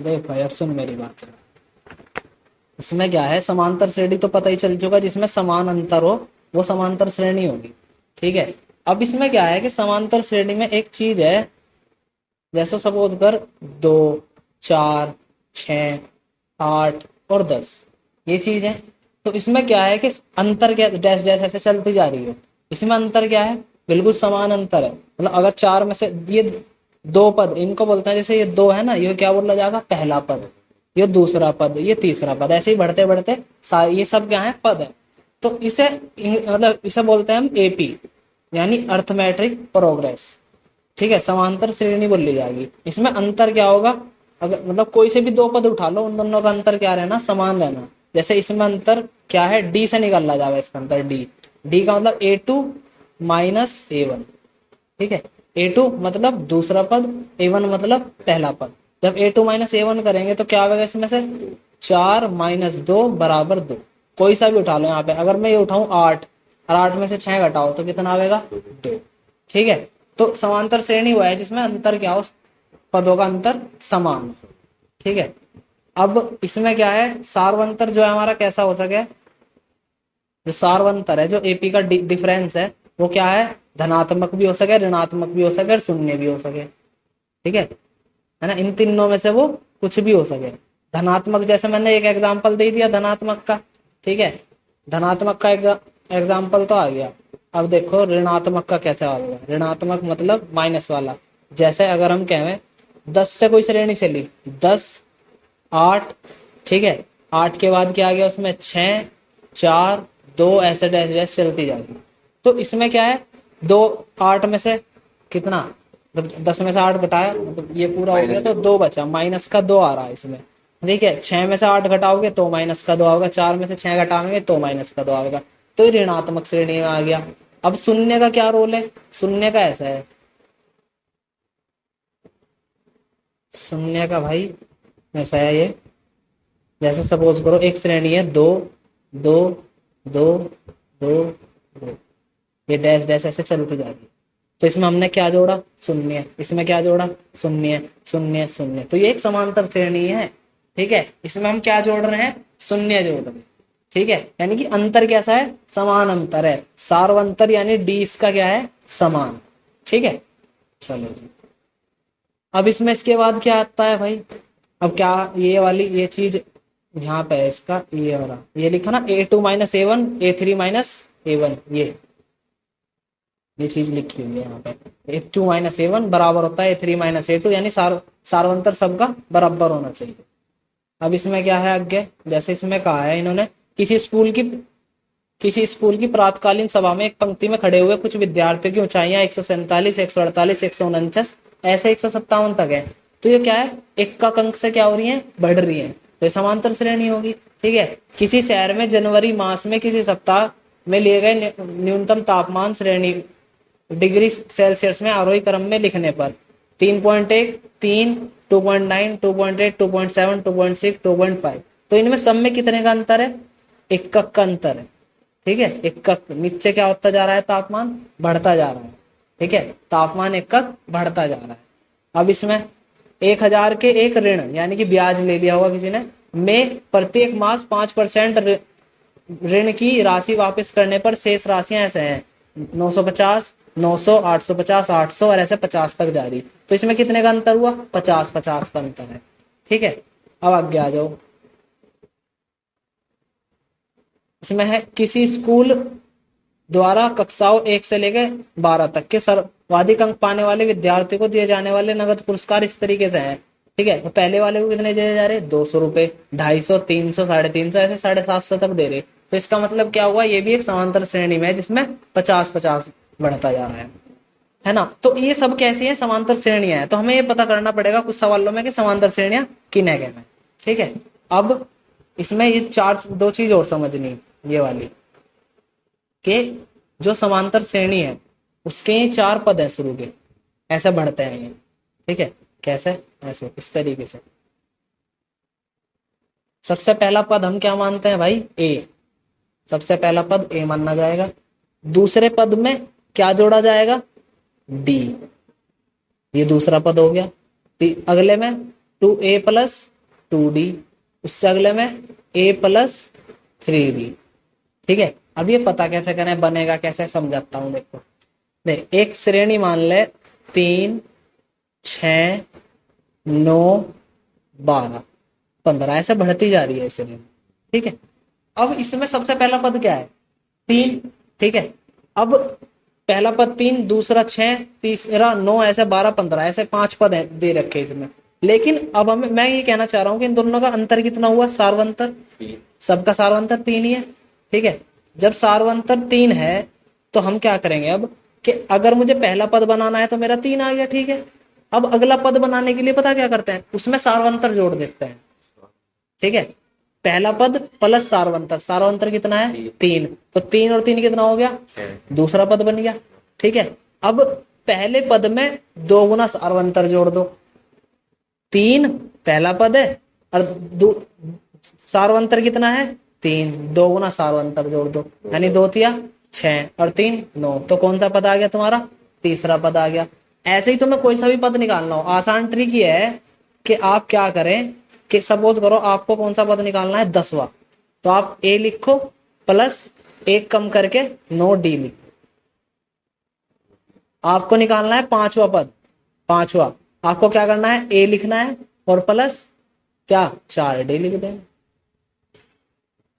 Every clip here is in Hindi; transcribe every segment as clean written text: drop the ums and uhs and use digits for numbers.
देख भाई अब सुन मेरी बात। इसमें क्या है, समांतर श्रेणी तो पता ही चल चुका, जिसमें समान अंतर हो वो समांतर श्रेणी होगी। ठीक है। अब इसमें क्या है कि समांतर श्रेणी में एक चीज है, जैसे सपोज कर 2, 4, 6, 8 और 10, ये चीज है। तो इसमें क्या है कि अंतर क्या, डैश डैश ऐसे चलती जा रही है, इसमें अंतर क्या है, बिल्कुल समान अंतर है। मतलब अगर चार में से ये दो पद, इनको बोलते हैं, जैसे ये दो है ना, ये क्या बोला जाएगा, पहला पद, ये दूसरा पद, ये तीसरा पद, ऐसे ही बढ़ते बढ़ते ये सब क्या है, पद है। तो इसे मतलब इसे बोलते हैं हम एपी, यानी अर्थमेट्रिक प्रोग्रेस। ठीक है, समांतर श्रेणी बोली जाएगी। इसमें अंतर क्या होगा, अगर मतलब कोई से भी दो पद उठा लो, उन दोनों का अंतर क्या रहना, समान रहना। जैसे इसमें अंतर क्या है, डी से निकाला जाएगा इसका अंतर, डी, डी का मतलब A2 माइनस A1। ठीक है, A2 मतलब दूसरा पद, A1 मतलब पहला पद। जब A2 माइनस A1 करेंगे तो क्या आएगा इसमें से, 4 माइनस 2 बराबर 2। कोई सा भी उठा लो यहाँ पे, अगर मैं ये उठाऊं 8 और 8 में से 6 घटाओ तो कितना आएगा, 2। ठीक है, तो समांतर श्रेणी हुआ है जिसमें अंतर क्या हो, पदों का अंतर समान। ठीक है, अब इसमें क्या है, सार्वंतर जो है हमारा कैसा हो सके, जो सार्वंतर है, जो एपी का डिफरेंस है, वो क्या है, धनात्मक भी हो सके, ऋणात्मक भी हो सके और शून्य भी हो सके। ठीक है ना, इन तीनों में से वो कुछ भी हो सके। धनात्मक जैसे मैंने एक एग्जांपल दे दिया धनात्मक का। ठीक है, धनात्मक का एग्जांपल तो आ गया। अब देखो ऋणात्मक का कैसा होगा, ऋणात्मक मतलब माइनस वाला। जैसे अगर हम कहें 10 से कोई श्रेणी चली, 10, 8, ठीक है, 8 के बाद क्या आ गया उसमें, 6, 4, 2, ऐसे डैश डैश चलती जाएगी। तो इसमें क्या है, 2, 8 में से कितना, 10 में से 8 घटाया, मतलब ये पूरा हो गया तो 2 बचा, माइनस का 2 आ रहा है इसमें। ठीक है, 6 में से 8 घटाओगे तो माइनस का 2 आएगा, 4 में से 6 घटाओगे तो माइनस का 2 आएगा। तो ये ऋणात्मक श्रेणी में आ गया। अब शून्य का क्या रोल है, शून्य का ऐसा है, शून्य का भाई ऐसा है ये, जैसे सपोज करो एक श्रेणी है 2, 2, 2, 2, 2, ये डैश डैश ऐसे चलती जाएगी। तो इसमें हमने क्या जोड़ा, शून्य, इसमें क्या जोड़ा, शून्य, शून्य, शून्य। तो ये एक समांतर श्रेणी है। ठीक है, इसमें हम क्या जोड़ रहे हैं, शून्य जोड़ रहे हैं। ठीक है, यानी कि अंतर कैसा है, समान अंतर है। सार्वंतर यानी डी इसका क्या है, समान। ठीक है, चलो जी। अब इसमें इसके बाद क्या आता है भाई, अब क्या, ये वाली ये चीज यहाँ पे है, इसका ये वाला ये लिखा ना, A2 minus A1, A3 minus A1, ये चीज लिखी हुई है यहाँ पे। A2 माइनस A1 बराबर होता है A3 माइनस A2, यानी सार्वंतर सबका बराबर होना चाहिए। अब इसमें क्या है आगे, जैसे इसमें कहा है इन्होंने, किसी स्कूल की प्रातकालीन सभा में एक पंक्ति में खड़े हुए कुछ विद्यार्थियों की ऊंचाइयां 147, 148, 149 ऐसे 157 तक है। तो ये क्या है, एक का अंक से क्या हो रही है, बढ़ रही है, तो ये समांतर श्रेणी होगी। ठीक है, किसी शहर में जनवरी मास में किसी सप्ताह में लिए गए न्यूनतम तापमान श्रेणी डिग्री सेल्सियस में आरोही क्रम में लिखने पर 3.1, 3, 2.9, 2.8, 2.7, 2.6, 2.5, तो इनमें सब में कितने का अंतर है, एकक का अंतर है। ठीक है, एकक नीचे क्या होता जा रहा है, तापमान बढ़ता जा रहा है। ठीक है, तापमान एकक बढ़ता जा रहा है। अब इसमें 1000 के एक ऋण यानी कि ब्याज ले लिया होगा किसी ने, में प्रत्येक मास 5% ऋण की राशि वापस करने पर शेष राशियां ऐसे हैं, 950, 900, 850, 800 और ऐसे 50 तक जा रही। तो इसमें कितने का अंतर हुआ, 50, 50 का अंतर है। ठीक है, अब आगे आ जाओ। इसमें है किसी स्कूल द्वारा कक्षाओं 1 से लेकर 12 तक के सर्वाधिक अंक पाने वाले विद्यार्थियों को दिए जाने वाले नगद पुरस्कार इस तरीके से हैं। ठीक है, तो पहले वाले को कितने दिए जा रहे, 200 रुपए, 250, 300, 350, ऐसे 750 तक दे रहे। तो इसका मतलब क्या हुआ, ये भी एक समांतर श्रेणी में है जिसमें 50-50 बढ़ता जा रहा है ना। तो ये सब कैसी है, समांतर श्रेणियां हैं। तो हमें ये पता करना पड़ेगा कुछ सवालों में कि समांतर श्रेणियां किन है। ठीक है, अब इसमें ये दो चीज और समझनी, ये वाली कि जो समांतर श्रेणी है उसके ये 4 पद हैं शुरू के, ऐसे बढ़ते हैं ये। ठीक है, कैसे, ऐसे इस तरीके से। सबसे पहला पद हम क्या मानते हैं भाई, ए, सबसे पहला पद ए माना जाएगा। दूसरे पद में क्या जोड़ा जाएगा, डी, ये दूसरा पद हो गया। अगले में 2A प्लस 2d, उससे अगले में a प्लस 3d। ठीक है, अब ये पता कैसे करें, बनेगा कैसे समझाता हूँ। देखो देख, एक श्रेणी मान ले 3, 6, 9, 12, 15 ऐसे बढ़ती जा रही है श्रेणी। ठीक है, अब इसमें सबसे पहला पद क्या है, 3। ठीक है, अब पहला पद 3, दूसरा 6, तीसरा 9, ऐसे 12, 15 ऐसे 5 पद दे रखे इसमें। लेकिन अब हमें, मैं ये कहना चाह रहा हूँ कि इन दोनों का अंतर कितना हुआ, सार्वंतर। सबका सार्वंतर 3 ही है। ठीक है, जब सार्वंतर 3 है तो हम क्या करेंगे अब, कि अगर मुझे पहला पद बनाना है तो मेरा 3 आ गया। ठीक है, अब अगला पद बनाने के लिए पता क्या करते हैं, उसमें सार्वंतर जोड़ देते हैं। ठीक है, पहला पद प्लस सार्वंतर, सार्वंतर कितना है 3, तो 3 और 3 कितना हो गया, दूसरा पद बन गया। ठीक है, अब पहले पद में 2 गुना सार्वंतर जोड़ दो। 3 पहला पद है और सार्वंतर कितना है 3, 2 गुना सार्वंतर जोड़ दो, यानी 2 तिया 6 और 3 9, तो कौन सा पद आ गया तुम्हारा, तीसरा पद आ गया। ऐसे ही तुम्हें कोई सा भी पद निकालना हो, आसान ट्रिक ये है कि आप क्या करें, कि सपोज करो आपको कौन सा पद निकालना है 10वां, तो आप a लिखो प्लस 1 कम करके 9d लिखो। आपको निकालना है 5वां पद, 5वां, आपको क्या करना है, a लिखना है और प्लस क्या 4d लिख देना।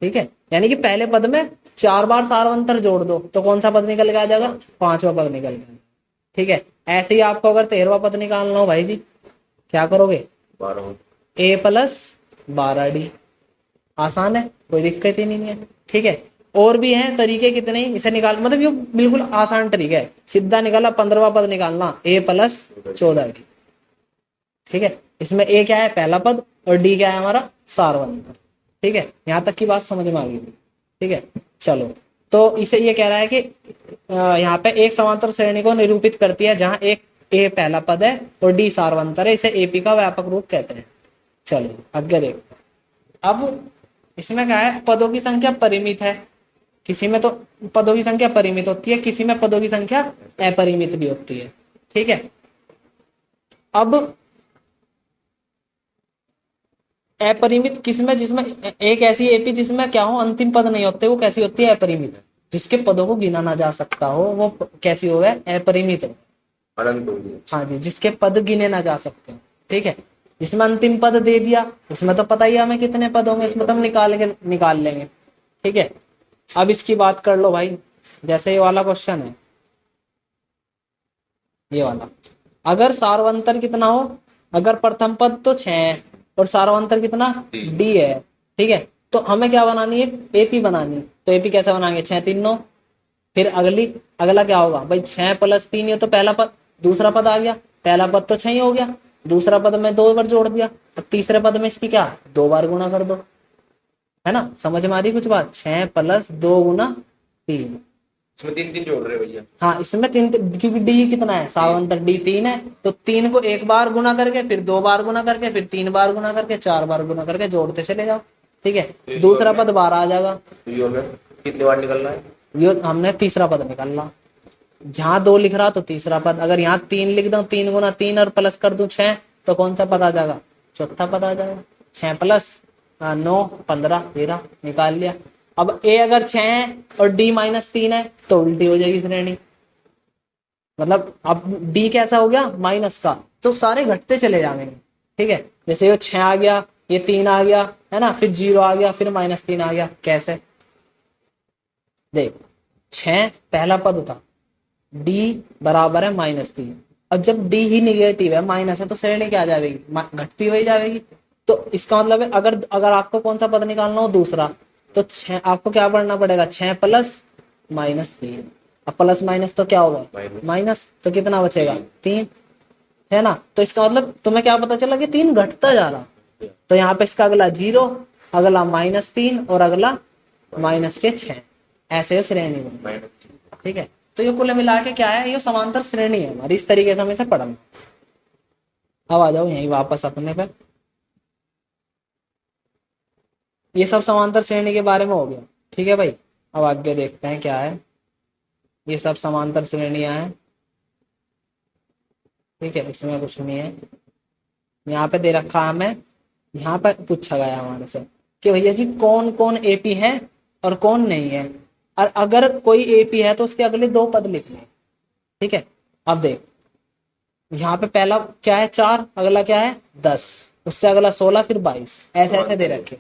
ठीक है, यानी कि पहले पद में 4 बार सार्वंतर जोड़ दो तो कौन सा पद निकल के आ जाएगा, 5वां पद निकल गया। ठीक है, ऐसे ही आपको अगर 13वां पद निकालना हो भाई जी, क्या करोगे, a प्लस 12d। आसान है, कोई दिक्कत ही नहीं है। ठीक है, और भी हैं तरीके कितने ही इसे निकाल, मतलब ये बिल्कुल आसान तरीका है। सीधा निकाला 15वां पद निकालना, a प्लस 14d। ठीक है, इसमें a क्या है, पहला पद, और d क्या है हमारा, सार्वंतर। ठीक है, यहाँ तक की बात समझ में आ गई। ठीक है, चलो, तो इसे ये कह रहा है कि यहाँ पे एक समांतर श्रेणी को निरूपित करती है जहां एक a पहला पद है और d सार्वंतर है, इसे AP का व्यापक रूप कहते हैं। चलो आगे देखो, अब इसमें क्या है, पदों की संख्या परिमित है, किसी में तो पदों की संख्या परिमित होती है, किसी में पदों की संख्या अपरिमित भी होती है। ठीक है, अब अपरिमित किसमें, जिसमें एक ऐसी एपी जिसमें क्या हो, अंतिम पद नहीं होते, वो कैसी होती है, अपरिमित। जिसके पदों को गिना ना जा सकता हो वो कैसी हो, अपरिमित हो। हाँ जी, जिसके पद गिने ना जा सकते हो। ठीक है, जिसमें अंतिम पद दे दिया उसमें तो पता ही है हमें कितने पद होंगे, इसमें तो हम निकाल लेंगे। ठीक है, अब इसकी बात कर लो भाई, जैसे ये वाला क्वेश्चन है, ये वाला, अगर सार्वंतर कितना हो, अगर प्रथम पद तो 6 है और सार्वंतर कितना d है। ठीक है, तो हमें क्या बनानी है, एपी बनानी है। तो एपी कैसे बनाएंगे, 6 3 9, फिर अगला क्या होगा भाई, 6 प्लस 3, ये तो पहला पद, दूसरा पद आ गया, पहला पद तो 6 ही हो गया, दूसरा पद में 2 बार जोड़ दिया, अब तीसरे पद में इसकी क्या 2 बार गुणा कर दो, है ना, समझ में आ रही कुछ बात, 6 प्लस 2 गुना 3, इसमें 3 3 जोड़ रहे भैया, हाँ इसमें 3, क्योंकि डी कितना है, सार्वंतर d 3 है, तो 3 को 1 बार गुना करके, फिर 2 बार गुना करके, फिर 3 बार गुना करके, 4 बार गुना करके जोड़ते चले जाओ। ठीक है, दूसरा पद 12 आ जाएगा। कितनी बार निकलना है, ये हमने तीसरा पद निकालना, जहां 2 लिख रहा तो तीसरा पद, अगर यहाँ 3 लिख दो, 3 गुना 3 और प्लस कर दूं 6, तो कौन सा पद आ जाएगा, चौथा पद आ जाएगा। 6 प्लस 9 15 13 निकाल लिया। अब a अगर 6 है और d माइनस 3 है तो उल्टी हो जाएगी श्रेणी, मतलब अब d कैसा हो गया, माइनस का, तो सारे घटते चले जाएंगे। ठीक है, जैसे ये 6 आ गया, ये 3 आ गया, है ना, फिर 0 आ गया, फिर -3 आ गया, कैसे देख, 6 पहला पद था, d बराबर है -3, अब जब d ही निगेटिव है, माइनस है, तो श्रेणी क्या आ जाएगी, घटती हुई जाएगी। तो इसका मतलब है, अगर आपको कौन सा पद निकालना हो, दूसरा, तो 6 आपको क्या पढ़ना पड़ेगा, 6 प्लस -3, अब प्लस माइनस तो क्या होगा माइनस, तो कितना बचेगा 3, है ना। तो इसका मतलब तुम्हें क्या पता चला कि 3 घटता जा रहा, तो यहाँ पे इसका अगला 0, अगला -3 और अगला -6, ऐसे श्रेणी में। ठीक है, तो ये कुल मिला के क्या है, ये समांतर श्रेणी है हमारी, इस तरीके से हमें इसे पढ़ना। अब आ जाओ यहीं वापस अपने पे, ये सब समांतर श्रेणी के बारे में हो गया। ठीक है भाई, अब आगे देखते हैं क्या है, ये सब समांतर श्रेणियां हैं। ठीक है, इसमें कुछ नहीं है, यहाँ पे दे रखा है हमें यहाँ पर पूछा गया हमारे से कि भैया जी कौन कौन एपी है और कौन नहीं है, और अगर कोई एपी है तो उसके अगले दो पद लिखने हैं। ठीक है, अब देख यहाँ पे पहला क्या है 4, अगला क्या है 10, उससे अगला 16, फिर 22, ऐसे ऐसे दे रखे।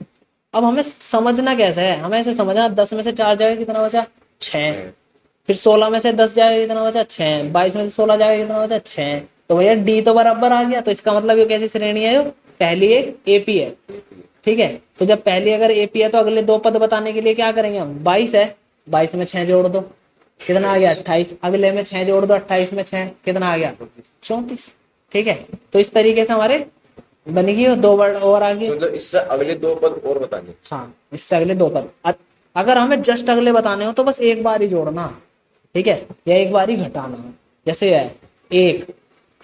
अब हमें समझना कैसे है, हमें ऐसे समझना 10 में से 4 जाएगा कितना बचा 6, फिर 16 में से 10 जाएगा कितना बचा 6, 22 में से 16 जाएगा कितना बचा 6। तो भैया डी तो बराबर आ गया, तो इसका मतलब ये कैसी श्रेणी है, पहली एक एपी है। ठीक है, तो जब पहली अगर एपी है तो अगले दो पद बताने के लिए क्या करेंगे हम, 22 है 22 में 6 जोड़ दो कितना आ गया 28, अगले में 6 जोड़ दो 28 में 6 कितना आ गया 34। ठीक है, तो इस तरीके से हमारे बन गई दो वर्ड और आ गए। मतलब इससे अगले दो पद और बताने। हाँ, इससे अगले दो पद अगर हमें जस्ट अगले बताने हो तो बस एक बार ही जोड़ना। ठीक है, या एक बार ही घटाना। जैसे है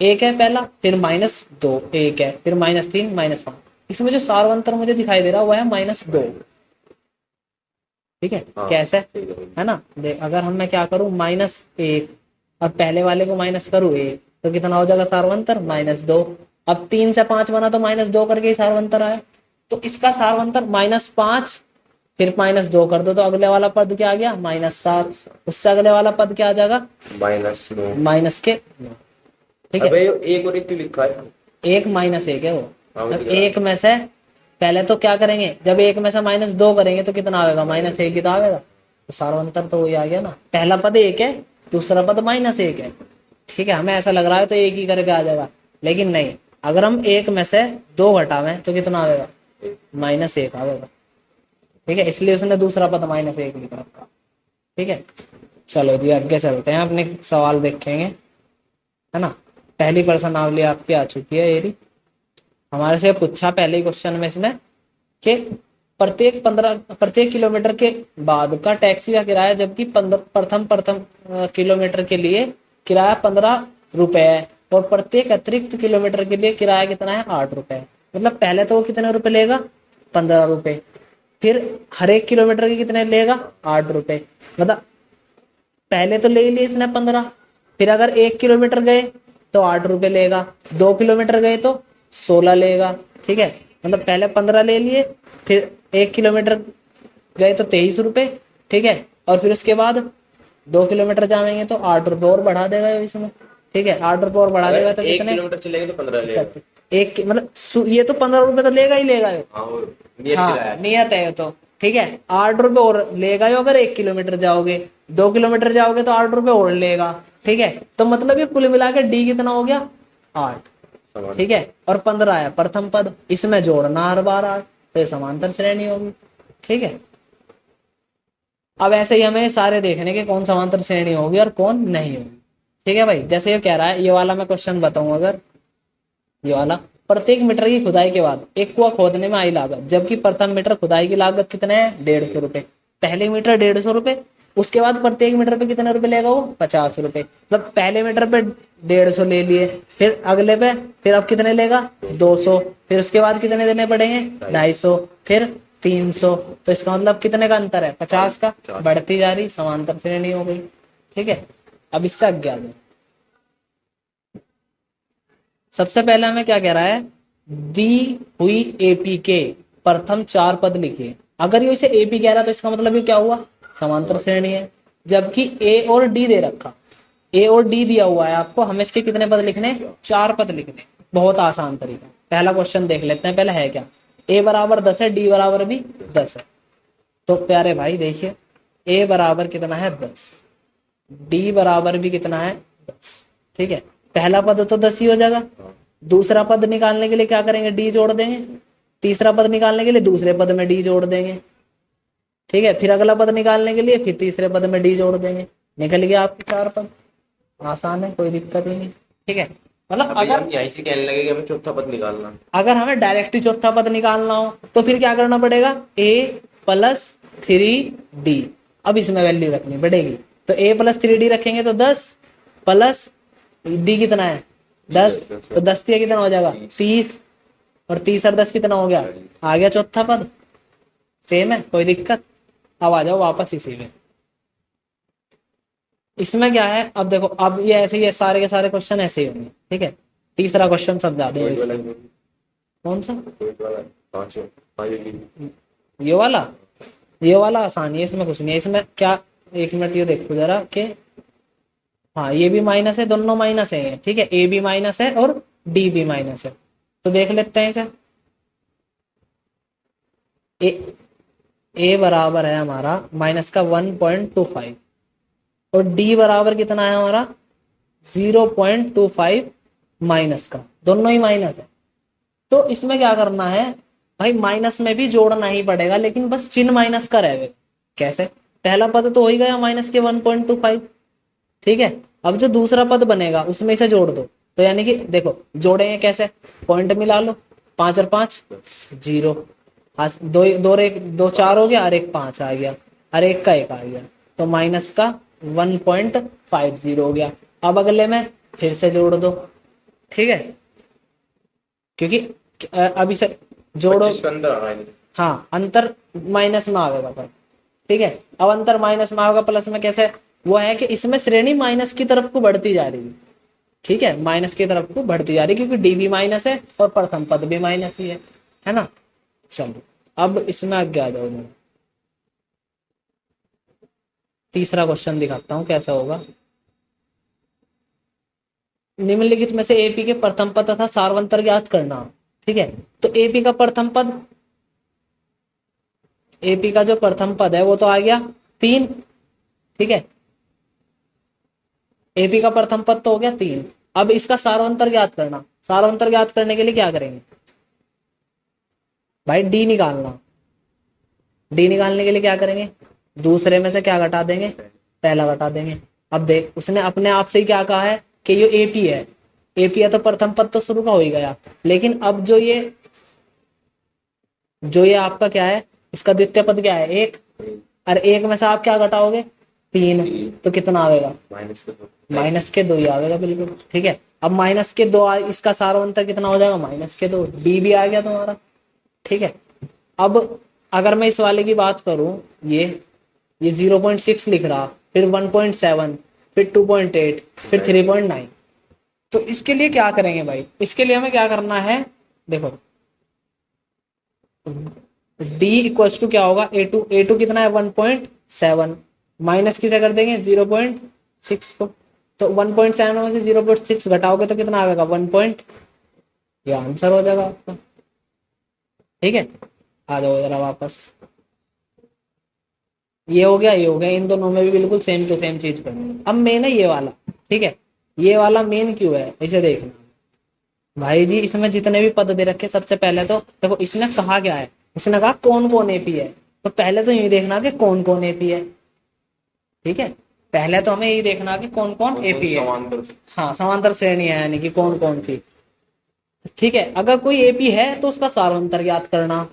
एक है पहला, फिर -2 एक है, फिर -3 -5, इसमें जो सार्वंतर मुझे दिखाई दे रहा है वह है -2। ठीक है, हाँ, कैसे है ना, देख अगर हम मैं क्या करूं -1 और पहले वाले को माइनस करूं 1 तो कितना हो जाएगा सार्वंतर -2। अब 3 से 5 बना तो -2 करके ही सार्वंतर आया, तो इसका सार्वंतर -5 फिर -2 कर दो तो अगले वाला पद क्या आ गया -7, उससे अगले वाला पद क्या आ जाएगा -9। माइनस के 9। ठीक है, अबे एक और एक क्यों लिखा है? एक -1 है वो। हाँ, जब दिख रहा है। एक में से पहले तो क्या करेंगे, जब एक में से -2 करेंगे तो कितना आएगा -1 ही तो आएगा, तो सार्वंतर तो वही आ गया ना, पहला पद 1 है दूसरा पद -1 है। ठीक है, हमें ऐसा लग रहा है तो एक ही करके आ जाएगा, लेकिन नहीं, अगर हम एक में से 2 घटावें तो कितना आएगा -1 आएगा। ठीक है, इसलिए उसने दूसरा पद -1 लिख रखा। ठीक है, चलो जी आगे चलते हैं, अपने सवाल देखेंगे, है ना। पहली प्रश्नावली आपकी आ चुकी है, ये हमारे से पूछा पहले क्वेश्चन में इसने कि प्रत्येक किलोमीटर के बाद का टैक्सी का किराया, जबकि प्रथम किलोमीटर के लिए किराया 15 रुपए है और प्रत्येक अतिरिक्त किलोमीटर के लिए किराया कितना है 8 रुपए। मतलब पहले तो वो कितने रुपए लेगा 15 रुपए, फिर हर एक किलोमीटर के कितने लेगा 8 रुपए। मतलब पहले तो ले ही लिए इसने 15, फिर अगर 1 किलोमीटर गए तो 8 रुपए लेगा, 2 किलोमीटर गए तो 16 लेगा। ठीक है, मतलब पहले 15 ले लिए, फिर 1 किलोमीटर गए तो 23 रुपए। ठीक है, और फिर उसके बाद 2 किलोमीटर जाएंगे तो 8 रुपए और बढ़ा देगा इसमें। ठीक है, 8 रुपए और बढ़ा देगा तो एक कितने, किलोमीटर चलेंगे तो 15 लेगा। एक मतलब ये तो 15 रुपए तो लेगा ही लेगा ये। हाँ, वो नियत हाँ, किराया है। नियत है तो। ठीक है, 8 रुपए और लेगा यो अगर 1 किलोमीटर जाओगे, 2 किलोमीटर जाओगे तो 8 रुपए और लेगा। ठीक है, तो मतलब ये कुल मिला के डी कितना हो गया 8। ठीक है, और 15 है प्रथम पद, इसमें जोड़ना हर बार 8, तो ये समांतर श्रेणी होगी। ठीक है, अब ऐसे ही हमें सारे देखने के कौन समांतर श्रेणी होगी और कौन नहीं होगी। ठीक है भाई, जैसे ये कह रहा है, ये वाला मैं क्वेश्चन बताऊं, अगर ये वाला प्रत्येक मीटर की खुदाई के बाद एक कुआं खोदने में आई लागत, जबकि प्रथम मीटर खुदाई की लागत कितने है 150 रुपए। पहले मीटर 150 रुपए, उसके बाद प्रत्येक मीटर पे कितने रुपए लेगा वो 50 रुपए। मतलब पहले मीटर पे 150 ले लिए, फिर अगले पे फिर अब कितने लेगा 200, फिर उसके बाद कितने देने पड़ेंगे 250, फिर 300। तो इसका मतलब कितने का अंतर है 50 का, बढ़ती जा रही समांतर श्रेणी हो गई। ठीक है, अब इससे अज्ञात है। सबसे पहले हमें क्या कह रहा है, दी हुई एपी के प्रथम 4 पद लिखिए। अगर ये इसे एपी कह रहा है तो इसका मतलब ये क्या हुआ समांतर श्रेणी है, जबकि ए और डी दे रखा, ए और डी दिया हुआ है आपको, हमें इसके कितने पद लिखने 4 पद लिखने। बहुत आसान तरीका, पहला क्वेश्चन देख लेते हैं, पहले है क्या, ए बराबर 10 है, डी बराबर भी 10 है। तो प्यारे भाई देखिए, ए बराबर कितना है 10, डी बराबर भी कितना है 10। ठीक है, पहला पद तो 10 ही हो जाएगा, दूसरा पद निकालने के लिए क्या करेंगे डी जोड़ देंगे, तीसरा पद निकालने के लिए दूसरे पद में डी जोड़ देंगे। ठीक है, फिर अगला पद निकालने के लिए फिर तीसरे पद में डी जोड़ देंगे, निकल गया आपके 4 पद। आसान है, कोई दिक्कत ही नहीं। ठीक है, मतलब अभी अगर हम यहीं से कहने लगे कि हमें चौथा पद निकालना, अगर हमें डायरेक्ट ही चौथा पद निकालना हो तो फिर क्या करना पड़ेगा a + 3d। अब इसमें वैल्यू रखनी पड़ेगी, तो a + 3d रखेंगे तो 10 प्लस d कितना है 10, तो 10 दिया कितना हो जाएगा 30, और 30 और 10 कितना हो गया, आ गया चौथा पद। सेम है, कोई दिक्कत। अब आ जाओ वापस इसी में, इसमें क्या है, अब देखो, अब ये ऐसे ही है, सारे के सारे क्वेश्चन ऐसे ही होंगे। ठीक है, तीसरा क्वेश्चन समझा दो। कौन सा पाँच ये वाला आसान है, इसमें कुछ नहीं है। इसमें क्या, एक मिनट ये देखो जरा कि हाँ ये भी माइनस है, दोनों माइनस है, ठीक है, ए भी माइनस है और डी भी माइनस है। तो देख लेते हैं इसे। ए बराबर है हमारा माइनस का 1.25 और डी बराबर कितना है हमारा 0.25 माइनस का, दोनों ही माइनस है। तो इसमें क्या करना है भाई, माइनस में भी जोड़ना ही पड़ेगा, लेकिन बस चिन्ह माइनस का रहेगा। कैसे, पहला पद तो हो ही गया माइनस के 1.25, ठीक है। अब जो दूसरा पद बनेगा उसमें से जोड़ दो, तो यानी कि देखो जोड़ेंगे कैसे, पॉइंट मिला लो, 5 और 5 0, दो दो एक दो 4 हो गया और एक 5 आ गया और एक का 1 आ गया, तो माइनस का 1.50 हो गया। अब अगले में फिर से जोड़ दो, ठीक है, क्योंकि अभी से जोड़ो, 25 के अंदर आ रहा है। हाँ अंतर माइनस में आएगा पर, ठीक है। अब अंतर माइनस में आएगा प्लस में, कैसे, वो है कि इसमें श्रेणी माइनस की तरफ को बढ़ती जा रही है, ठीक है, माइनस की तरफ को बढ़ती जा रही है, क्योंकि डी भी माइनस है और प्रथम पद भी माइनस ही है ना। चलो अब इसमें आगे आ जाओ, मैं तीसरा क्वेश्चन दिखाता हूं कैसा होगा। निम्नलिखित में से एपी के प्रथम पद तथा सार्वंतर ज्ञात करना, ठीक है। तो एपी का प्रथम पद, एपी का जो प्रथम पद है वो तो आ गया 3, ठीक है, एपी का प्रथम पद तो हो गया 3। अब इसका सार्वंतर ज्ञात करना, सार्वंतर ज्ञात करने के लिए क्या करेंगे भाई, डी निकालना। डी निकालने के लिए क्या करेंगे, दूसरे में से क्या घटा देंगे, पहला घटा देंगे। अब देख उसने अपने आप से ही क्या कहा है कि ये एपी है, एपी है तो प्रथम पद तो शुरू का हो ही गया, लेकिन अब जो ये आपका क्या है, इसका द्वितीय पद क्या है 1, और 1 में से आप क्या घटाओगे 3, तो कितना आएगा माइनस के 2 ही आएगा, बिल्कुल ठीक है। अब माइनस के 2 इसका सार्वंतर कितना हो जाएगा -2, डी भी आ गया तुम्हारा, ठीक है। अब अगर मैं इस वाले की बात करूं, ये 0.6 लिख रहा, फिर 1.7, फिर 2.8, फिर 3.9, तो इसके लिए क्या करेंगे भाई, इसके लिए हमें क्या करना है, देखो d इक्वल्स टू क्या होगा a2 कितना है 1.7, माइनस किसे कर देंगे 0.6 को, तो 1.7 में से 0.6 घटाओगे तो कितना आएगा 1. ये आंसर हो जाएगा आपका, ठीक है। आ जाओ जरा वापस, ये हो गया, ये हो गया, इन दोनों में भी बिल्कुल सेम टू सेम चीज करनी। अब मेन है ये वाला, ठीक है, ये वाला मेन क्यों है इसे देखना भाई जी। इसमें जितने भी पद दे रखे, सबसे पहले तो देखो इसने कहा क्या है, इसने कहा कौन कौन एपी है, तो पहले तो यही देखना कि कौन कौन एपी है, ठीक है, पहले तो हमें यही देखना कि कौन कौन एपी है, हाँ समांतर श्रेणी है यानी कि कौन कौन सी, ठीक है। अगर कोई एपी है तो उसका सार्वंतर ज्ञात करना,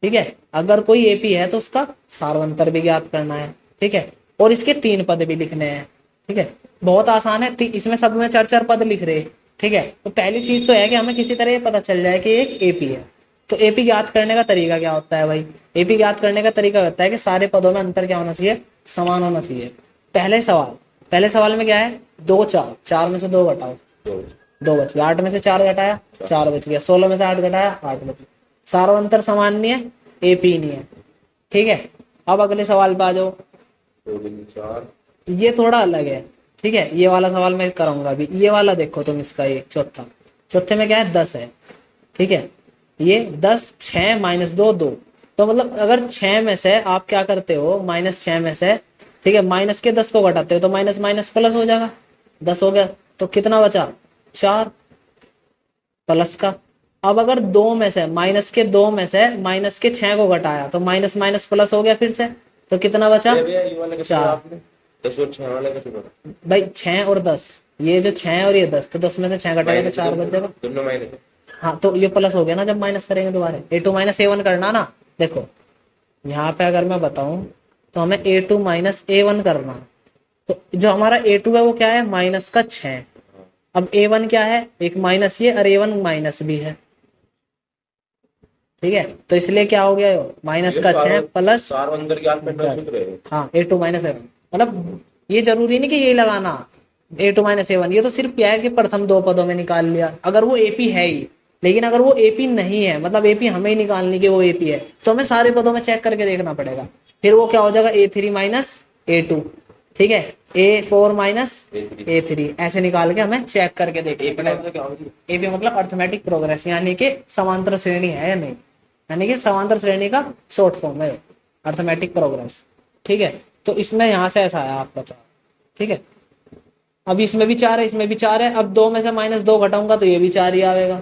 ठीक है, अगर कोई एपी है तो उसका सार्वंतर भी ज्ञात करना है, ठीक है, और इसके 3 पद भी लिखने हैं, ठीक है, बहुत आसान है। इसमें सब में 4-4 पद लिख रहे, ठीक है। तो पहली चीज तो है कि हमें किसी तरह ये पता चल जाए कि एक एपी है। तो एपी ज्ञात करने का तरीका क्या होता है भाई, एपी ज्ञात करने का तरीका होता है कि सारे पदों में अंतर क्या होना चाहिए, समान होना चाहिए। पहले सवाल में क्या है 2 4, 4 में से 2 घटाओ 2 बच गया, 8 में से 4 घटाया 4 बच गया, 16 में से 8 घटाया 8 बच गया, सार्वंतर समान नहीं है, एपी नहीं है, ठीक है। अब अगले सवाल पे आ जाओ, ये थोड़ा अलग है, ठीक है, ये वाला सवाल मैं करूंगा अभी। ये वाला देखो तुम, इसका ये चौथे में क्या है 10 है, ठीक है, ये 10 6 -2 2, तो मतलब अगर 6 में से आप क्या करते हो -6 में से, ठीक है, माइनस के 10 को घटाते हो तो माइनस माइनस प्लस हो जाएगा, 10 हो गया, तो कितना बचा 4 प्लस का। अब अगर 2 में से माइनस के 2 में से माइनस के 6 को घटाया तो माइनस माइनस प्लस हो गया फिर से, तो कितना बचा 4 भाई 6 और 10, ये जो 6 और ये 10, तो 10 में से 6 घटाएगा तो 4 बच जाएगा, हाँ तो ये प्लस हो गया ना जब माइनस करेंगे दोबारा, a2 - a1 करना ना। देखो यहाँ पे अगर मैं बताऊं तो हमें a2 - a1 करना, तो जो हमारा a2 है वो क्या है माइनस का 6, अब a1 क्या है एक माइनस ये और a1 माइनस भी है, ठीक है, तो इसलिए क्या हो गया माइनस का 6 प्लस, हाँ a2 - a1, मतलब ये जरूरी नहीं कि यही लगाना a2 - a1, ये तो सिर्फ क्या है कि प्रथम 2 पदों में निकाल लिया, अगर वो एपी है ही लेकिन अगर वो एपी नहीं है, मतलब एपी हमें ही निकालनी कि वो एपी है, तो हमें सारे पदों में चेक करके देखना पड़ेगा। फिर वो क्या हो जाएगा, A3 माइनस A2, ठीक है, A4 माइनस A3, ऐसे निकाल के हमें चेक करके देखना पड़ेगा। क्या होगी? एपी मतलब अर्थमेटिक प्रोग्रेस, यानी कि समांतर श्रेणी है या नहीं, यानी कि समांतर श्रेणी का शॉर्ट फॉर्म है अर्थमेटिक प्रोग्रेस, ठीक है। तो इसमें यहाँ से ऐसा आया आपका 4, ठीक है। अब इसमें भी 4 है, इसमें भी 4 है, अब 2 में से -2 घटाऊंगा तो ये भी 4 ही आएगा,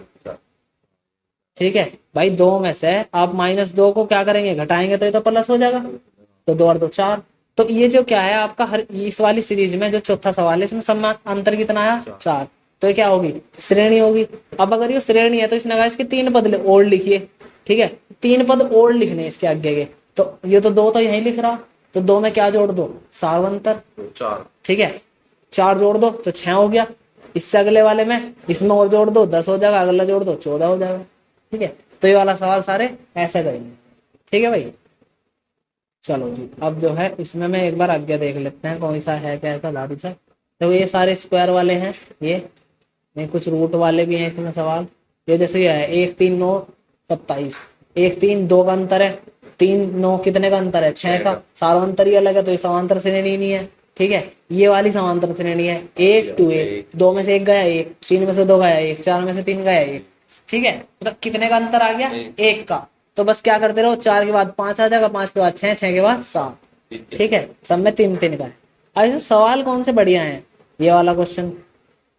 ठीक है भाई। 2 में से आप -2 को क्या करेंगे, घटाएंगे तो ये तो प्लस हो जाएगा, तो 2 और 2 4। तो ये जो क्या है आपका, हर इस वाली सीरीज में जो चौथा सवाल है इसमें समान अंतर कितना आया, 4। तो ये क्या होगी, श्रेणी होगी। अब अगर ये श्रेणी है तो इसने कहा इसके 3 पद और लिखिए, ठीक है, 3 पद और लिखने इसके आगे के, तो ये तो 2 तो यहीं लिख रहा, तो 2 में क्या जोड़ दो, सार्वंतर, 4, ठीक है, 4 जोड़ दो तो 6 हो गया। इससे अगले वाले में इसमें और जोड़ दो 10 हो जाएगा, अगला जोड़ दो 14 हो जाएगा, ठीक है। तो ये वाला सवाल सारे ऐसे करेंगे, ठीक है भाई। चलो जी, अब जो है इसमें मैं एक बार आगे देख लेते हैं कौन सा है, क्या ऐसा लारी सा। तो ये सारे स्क्वायर वाले हैं, ये कुछ रूट वाले भी हैं इसमें सवाल। ये जैसे ये है 1 3 9 27, 1 3 2 का अंतर है, 3 9 कितने का अंतर है, 6 का, सार्वंतर ही अलग है तो ये समांतर श्रेणी नहीं है, ठीक है। ये वाली समांतर श्रेणी है 1 2 1, 2 में से 1 गया 1, 3 में से 2 गया 1, 4 में से 3 गया 1, ठीक है। मतलब कितने का अंतर आ गया, 1 का। तो बस क्या करते रहो, 4 के बाद 5 आ जाएगा, 5 के बाद 6, 6 के बाद 7, ठीक है। सब में 3 3 का है। अब सवाल कौन से बढ़िया है, ये वाला क्वेश्चन,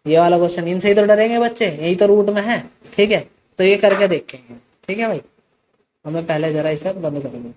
ये वाला क्वेश्चन, इनसे ही तो डरेंगे बच्चे, यही तो रूट में है, ठीक है। तो ये करके देखेंगे, ठीक है भाई। हमें पहले जरा इसे बंद करेंगे।